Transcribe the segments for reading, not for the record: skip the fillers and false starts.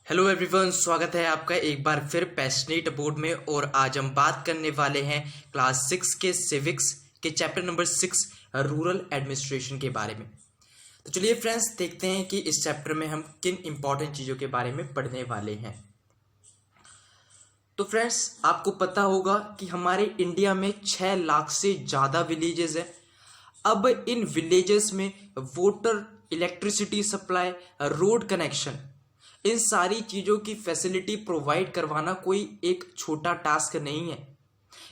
Hello everyone, स्वागत है आपका एक बार फिर पैशनेट बोर्ड में। और आज हम बात करने वाले हैं क्लास 6 के सिविक्स के चैप्टर नंबर 6 रूरल एडमिनिस्ट्रेशन के बारे में। तो चलिए फ्रेंड्स, देखते हैं कि इस चैप्टर में हम किन इंपॉर्टेंट चीज़ों के बारे में पढ़ने वाले हैं। तो फ्रेंड्स, आपको पता होगा कि हमारे इंडिया में 6 लाख से ज़्यादा विलेजेस हैं। अब इन विलेजेस में water, electricity supply, road connection, इन सारी चीज़ों की फैसिलिटी प्रोवाइड करवाना कोई एक छोटा टास्क नहीं है।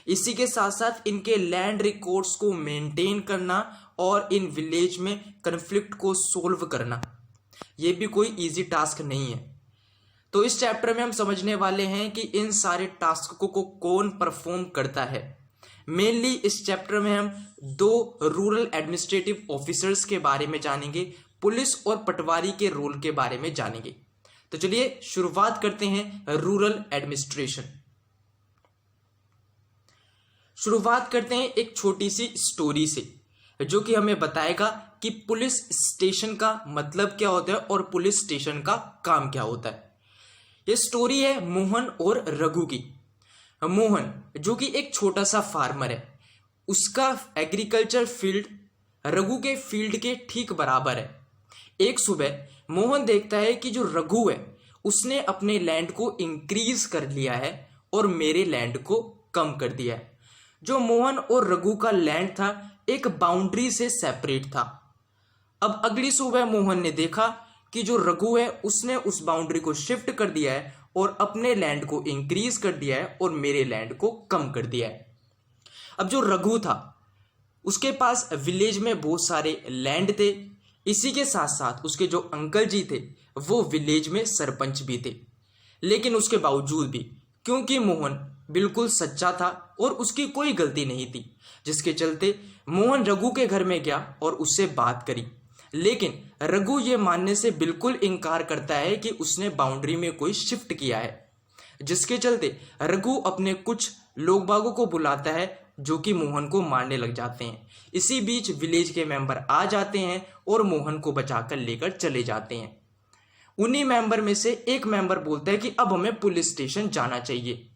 इसी के साथ साथ इनके लैंड रिकॉर्ड्स को मेंटेन करना और इन विलेज में कन्फ्लिक्ट को सोल्व करना, ये भी कोई इजी टास्क नहीं है। तो इस चैप्टर में हम समझने वाले हैं कि इन सारे टास्क को कौन परफॉर्म करता है। मेनली इस चैप्टर में हम 2 रूरल एडमिनिस्ट्रेटिव ऑफिसर्स के बारे में जानेंगे, पुलिस और पटवारी के रोल के बारे में जानेंगे। तो चलिए शुरुआत करते हैं रूरल एडमिनिस्ट्रेशन। शुरुआत करते हैं एक छोटी सी स्टोरी से, जो कि हमें बताएगा कि पुलिस स्टेशन का मतलब क्या होता है और पुलिस स्टेशन का काम क्या होता है। ये स्टोरी है मोहन और रघु की। मोहन जो कि एक छोटा सा फार्मर है, उसका एग्रीकल्चर फील्ड रघु के फील्ड के ठीक बराबर है। एक सुबह मोहन देखता है कि जो रघु है उसने अपने लैंड को इंक्रीज कर लिया है और मेरे लैंड को कम कर दिया है। जो मोहन और रघु का लैंड था एक बाउंड्री से सेपरेट था। अब अगली सुबह मोहन ने देखा कि जो रघु है उसने उस बाउंड्री को शिफ्ट कर दिया है और अपने लैंड को इंक्रीज कर दिया है और मेरे लैंड को कम कर दिया है। अब जो रघु था उसके पास विलेज में बहुत सारे लैंड थे। इसी के साथ साथ उसके जो अंकल जी थे वो विलेज में सरपंच भी थे। लेकिन उसके बावजूद भी, क्योंकि मोहन बिल्कुल सच्चा था और उसकी कोई गलती नहीं थी, जिसके चलते मोहन रघु के घर में गया और उससे बात करी। लेकिन रघु ये मानने से बिल्कुल इनकार करता है कि उसने बाउंड्री में कोई शिफ्ट किया है, जिसके चलते रघु अपने कुछ लोग बागों को बुलाता है जो कि मोहन को मारने लग जाते हैं। इसी बीच विलेज के मेंबर आ जाते हैं और मोहन को बचाकर लेकर चले जाते हैं। उन्हीं मेंबर में से एक मेंबर बोलता है कि अब हमें पुलिस स्टेशन जाना चाहिए।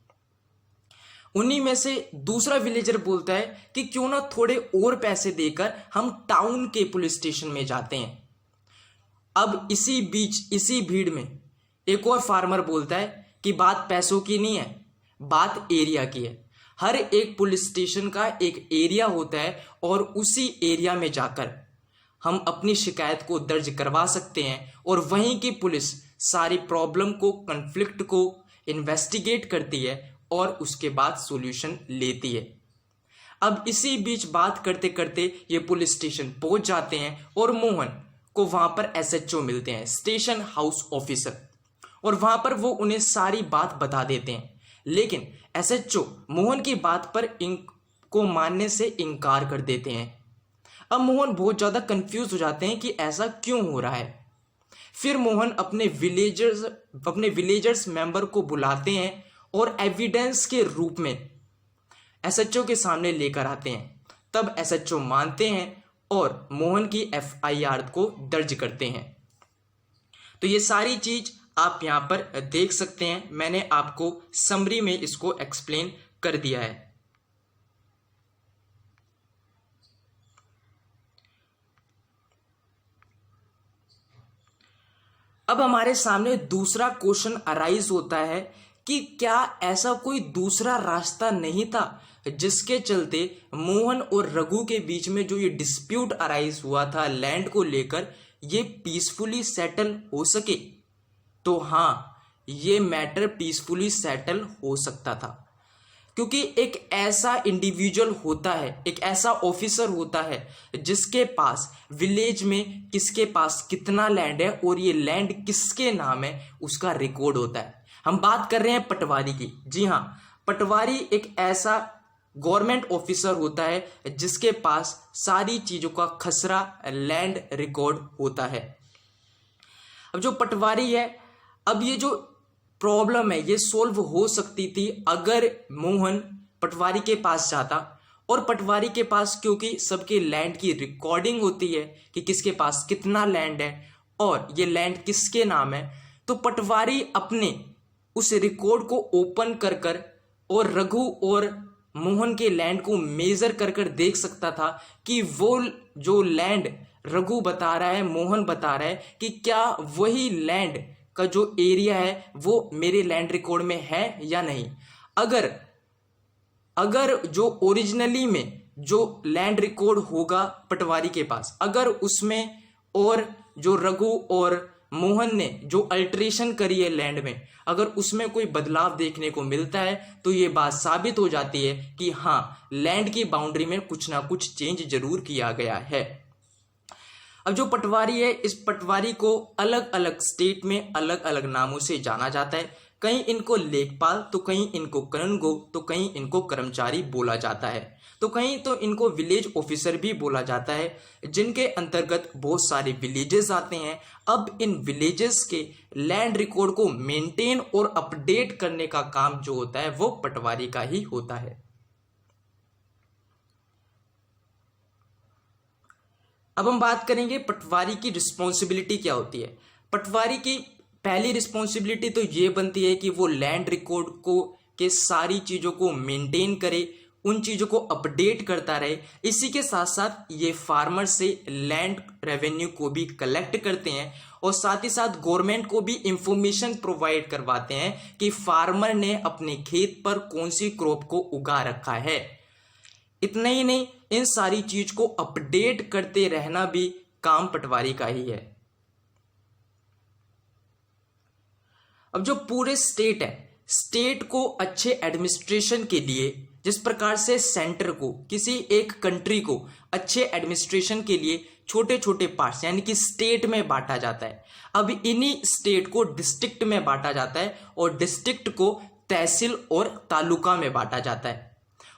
उन्हीं में से दूसरा विलेजर बोलता है कि क्यों ना थोड़े और पैसे देकर हम टाउन के पुलिस स्टेशन में जाते हैं। अब इसी बीच, इसी भीड़ में एक और फार्मर बोलता है कि बात पैसों की नहीं है, बात एरिया की है। हर एक पुलिस स्टेशन का एक एरिया होता है और उसी एरिया में जाकर हम अपनी शिकायत को दर्ज करवा सकते हैं और वहीं की पुलिस सारी प्रॉब्लम को, कन्फ्लिक्ट को इन्वेस्टिगेट करती है और उसके बाद सॉल्यूशन लेती है। अब इसी बीच बात करते करते ये पुलिस स्टेशन पहुंच जाते हैं और मोहन को वहां पर एसएचओ मिलते हैं, स्टेशन हाउस ऑफिसर, और वहां पर वो उन्हें सारी बात बता देते हैं। लेकिन एसएचओ मोहन की बात पर इनको मानने से इनकार कर देते हैं। अब मोहन बहुत ज़्यादा कंफ्यूज हो जाते हैं कि ऐसा क्यों हो रहा है। फिर मोहन अपने विलेजर्स मेंबर को बुलाते हैं और एविडेंस के रूप में एसएचओ के सामने लेकर आते हैं। तब एसएचओ मानते हैं और मोहन की एफआईआर को दर्ज करते हैं। तो ये सारी चीज़ आप यहाँ पर देख सकते हैं, मैंने आपको समरी में इसको एक्सप्लेन कर दिया है। अब हमारे सामने दूसरा क्वेश्चन अराइज होता है कि क्या ऐसा कोई दूसरा रास्ता नहीं था जिसके चलते मोहन और रघु के बीच में जो ये डिस्प्यूट अराइज हुआ था लैंड को लेकर, ये पीसफुली सेटल हो सके। तो हाँ, ये मैटर पीसफुली सेटल हो सकता था, क्योंकि एक ऐसा इंडिविजुअल होता है, एक ऐसा ऑफिसर होता है जिसके पास विलेज में किसके पास कितना लैंड है और ये लैंड किसके नाम है उसका रिकॉर्ड होता है। हम बात कर रहे हैं पटवारी की। जी हाँ, पटवारी एक ऐसा गवर्नमेंट ऑफिसर होता है जिसके पास सारी चीज़ों का खसरा लैंड रिकॉर्ड होता है। अब जो पटवारी है, अब ये जो प्रॉब्लम है ये सोल्व हो सकती थी अगर मोहन पटवारी के पास जाता, और पटवारी के पास क्योंकि सबके लैंड की रिकॉर्डिंग होती है कि किसके पास कितना लैंड है और ये लैंड किसके नाम है, तो पटवारी अपने उस रिकॉर्ड को ओपन कर कर और रघु और मोहन के लैंड को मेजर कर कर देख सकता था कि वो जो लैंड रघु बता रहा है, मोहन बता रहा है, कि क्या वही लैंड का जो एरिया है वो मेरे लैंड रिकॉर्ड में है या नहीं। अगर जो ओरिजिनली में जो लैंड रिकॉर्ड होगा पटवारी के पास, अगर उसमें और जो रघु और मोहन ने जो अल्टरेशन करी है लैंड में, अगर उसमें कोई बदलाव देखने को मिलता है तो ये बात साबित हो जाती है कि हाँ, लैंड की बाउंड्री में कुछ ना कुछ चेंज जरूर किया गया है। अब जो पटवारी है, इस पटवारी को अलग अलग स्टेट में अलग अलग नामों से जाना जाता है। कहीं इनको लेखपाल, तो कहीं इनको करणगो, तो कहीं इनको कर्मचारी बोला जाता है, तो कहीं तो इनको विलेज ऑफिसर भी बोला जाता है, जिनके अंतर्गत बहुत सारे विलेजेस आते हैं। अब इन विलेजेस के लैंड रिकॉर्ड को मेंटेन और अपडेट करने का काम जो होता है वो पटवारी का ही होता है। अब हम बात करेंगे पटवारी की रिस्पॉन्सिबिलिटी क्या होती है। पटवारी की पहली रिस्पॉन्सिबिलिटी तो ये बनती है कि वो लैंड रिकॉर्ड को के सारी चीज़ों को मेंटेन करे, उन चीज़ों को अपडेट करता रहे। इसी के साथ साथ ये फार्मर से लैंड रेवेन्यू को भी कलेक्ट करते हैं और साथ ही साथ गवर्नमेंट को भी इंफॉर्मेशन प्रोवाइड करवाते हैं कि फार्मर ने अपने खेत पर कौन सी क्रॉप को उगा रखा है। इतना ही नहीं, इन सारी चीज को अपडेट करते रहना भी काम पटवारी का ही है। अब जो पूरे स्टेट है, स्टेट को अच्छे एडमिनिस्ट्रेशन के लिए, जिस प्रकार से सेंटर को, किसी एक कंट्री को अच्छे एडमिनिस्ट्रेशन के लिए छोटे छोटे पार्ट्स यानी कि स्टेट में बांटा जाता है। अब इन्हीं स्टेट को डिस्ट्रिक्ट में बांटा जाता है और डिस्ट्रिक्ट को तहसील और तालुका में बांटा जाता है।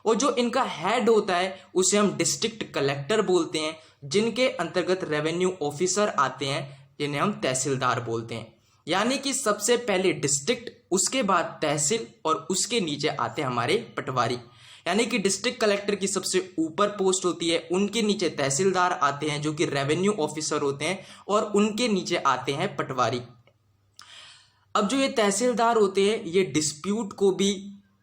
और जो इनका हेड होता है उसे हम डिस्ट्रिक्ट कलेक्टर बोलते हैं, जिनके अंतर्गत रेवेन्यू ऑफिसर आते हैं, जिन्हें हम तहसीलदार बोलते हैं। यानी कि सबसे पहले डिस्ट्रिक्ट, उसके बाद तहसील और उसके नीचे आते हैं हमारे पटवारी। यानी कि डिस्ट्रिक्ट कलेक्टर की सबसे ऊपर पोस्ट होती है, उनके नीचे तहसीलदार आते हैं जो कि रेवेन्यू ऑफिसर होते हैं, और उनके नीचे आते हैं पटवारी। अब जो ये तहसीलदार होते हैं ये डिस्प्यूट को भी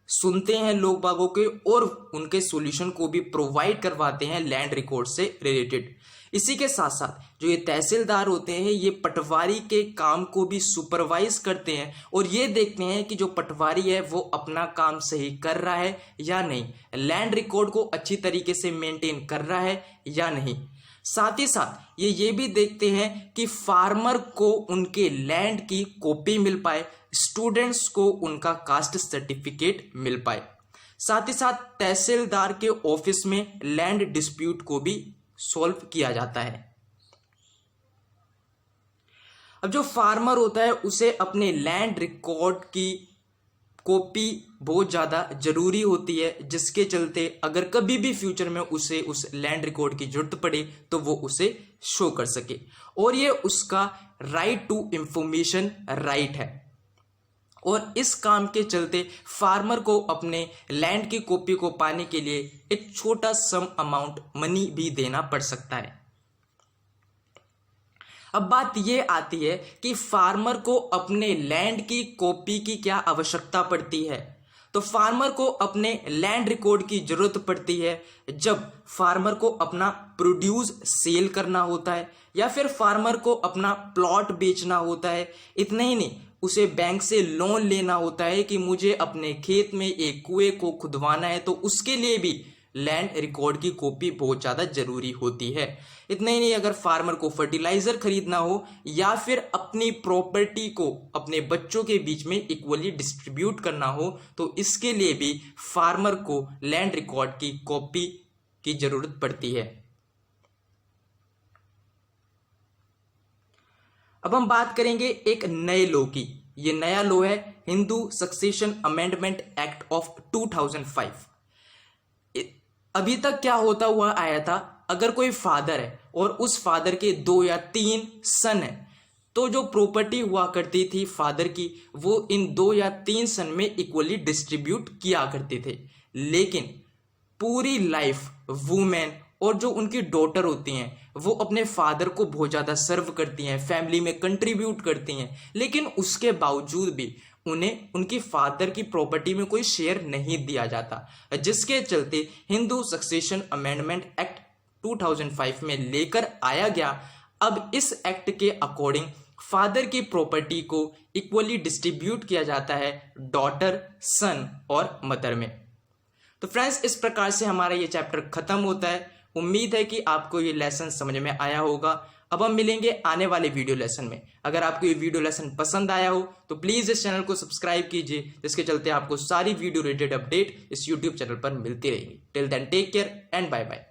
सुनते हैं लोग बागों के और उनके सॉल्यूशन को भी प्रोवाइड करवाते हैं लैंड रिकॉर्ड से रिलेटेड। इसी के साथ साथ जो ये तहसीलदार होते हैं ये पटवारी के काम को भी सुपरवाइज करते हैं और ये देखते हैं कि जो पटवारी है वो अपना काम सही कर रहा है या नहीं, लैंड रिकॉर्ड को अच्छी तरीके से मेंटेन कर रहा है या नहीं। साथ ही साथ ये भी देखते हैं कि फार्मर को उनके लैंड की कॉपी मिल पाए, स्टूडेंट्स को उनका कास्ट सर्टिफिकेट मिल पाए। साथ ही साथ तहसीलदार के ऑफिस में लैंड डिस्प्यूट को भी सॉल्व किया जाता है। अब जो फार्मर होता है उसे अपने लैंड रिकॉर्ड की कॉपी बहुत ज़्यादा जरूरी होती है, जिसके चलते अगर कभी भी फ्यूचर में उसे उस लैंड रिकॉर्ड की जरूरत पड़े तो वो उसे शो कर सके, और ये उसका राइट टू इंफॉर्मेशन राइट है। और इस काम के चलते फार्मर को अपने लैंड की कॉपी को पाने के लिए एक छोटा सम अमाउंट मनी भी देना पड़ सकता है। अब बात ये आती है कि फार्मर को अपने लैंड की कॉपी की क्या आवश्यकता पड़ती है। तो फार्मर को अपने लैंड रिकॉर्ड की जरूरत पड़ती है जब फार्मर को अपना प्रोड्यूस सेल करना होता है या फिर फार्मर को अपना प्लॉट बेचना होता है। इतना ही नहीं, उसे बैंक से लोन लेना होता है कि मुझे अपने खेत में एक कुएं को खुदवाना है, तो उसके लिए भी लैंड रिकॉर्ड की कॉपी बहुत ज़्यादा जरूरी होती है। इतना ही नहीं, अगर फार्मर को फर्टिलाइजर खरीदना हो या फिर अपनी प्रॉपर्टी को अपने बच्चों के बीच में इक्वली डिस्ट्रीब्यूट करना हो, तो इसके लिए भी फार्मर को लैंड रिकॉर्ड की कॉपी की जरूरत पड़ती है। अब हम बात करेंगे एक नए लॉ की। ये नया लॉ है Hindu succession amendment act of 2005। अभी तक क्या होता हुआ आया था, अगर कोई फादर है और उस फादर के 2 या 3 सन है, तो जो प्रॉपर्टी हुआ करती थी फादर की वो इन 2 या 3 सन में इक्वली डिस्ट्रीब्यूट किया करते थे। लेकिन पूरी लाइफ वुमेन और जो उनकी डॉटर होती हैं वो अपने फादर को बहुत ज़्यादा सर्व करती हैं, फैमिली में कंट्रीब्यूट करती हैं, लेकिन उसके बावजूद भी उन्हें उनकी फादर की प्रॉपर्टी में कोई शेयर नहीं दिया जाता, जिसके चलते हिंदू सक्सेशन अमेंडमेंट एक्ट 2005 में लेकर आया गया। अब इस एक्ट के अकॉर्डिंग फादर की प्रॉपर्टी को इक्वली डिस्ट्रीब्यूट किया जाता है डॉटर, सन और मदर में। तो फ्रेंड्स, इस प्रकार से हमारा ये चैप्टर खत्म होता है। उम्मीद है कि आपको ये लेसन समझ में आया होगा। अब हम मिलेंगे आने वाले वीडियो लेसन में। अगर आपको ये वीडियो लेसन पसंद आया हो तो प्लीज़ इस चैनल को सब्सक्राइब कीजिए, जिसके चलते आपको सारी वीडियो रिलेटेड अपडेट इस यूट्यूब चैनल पर मिलती रहेगी। Till then take care and bye bye.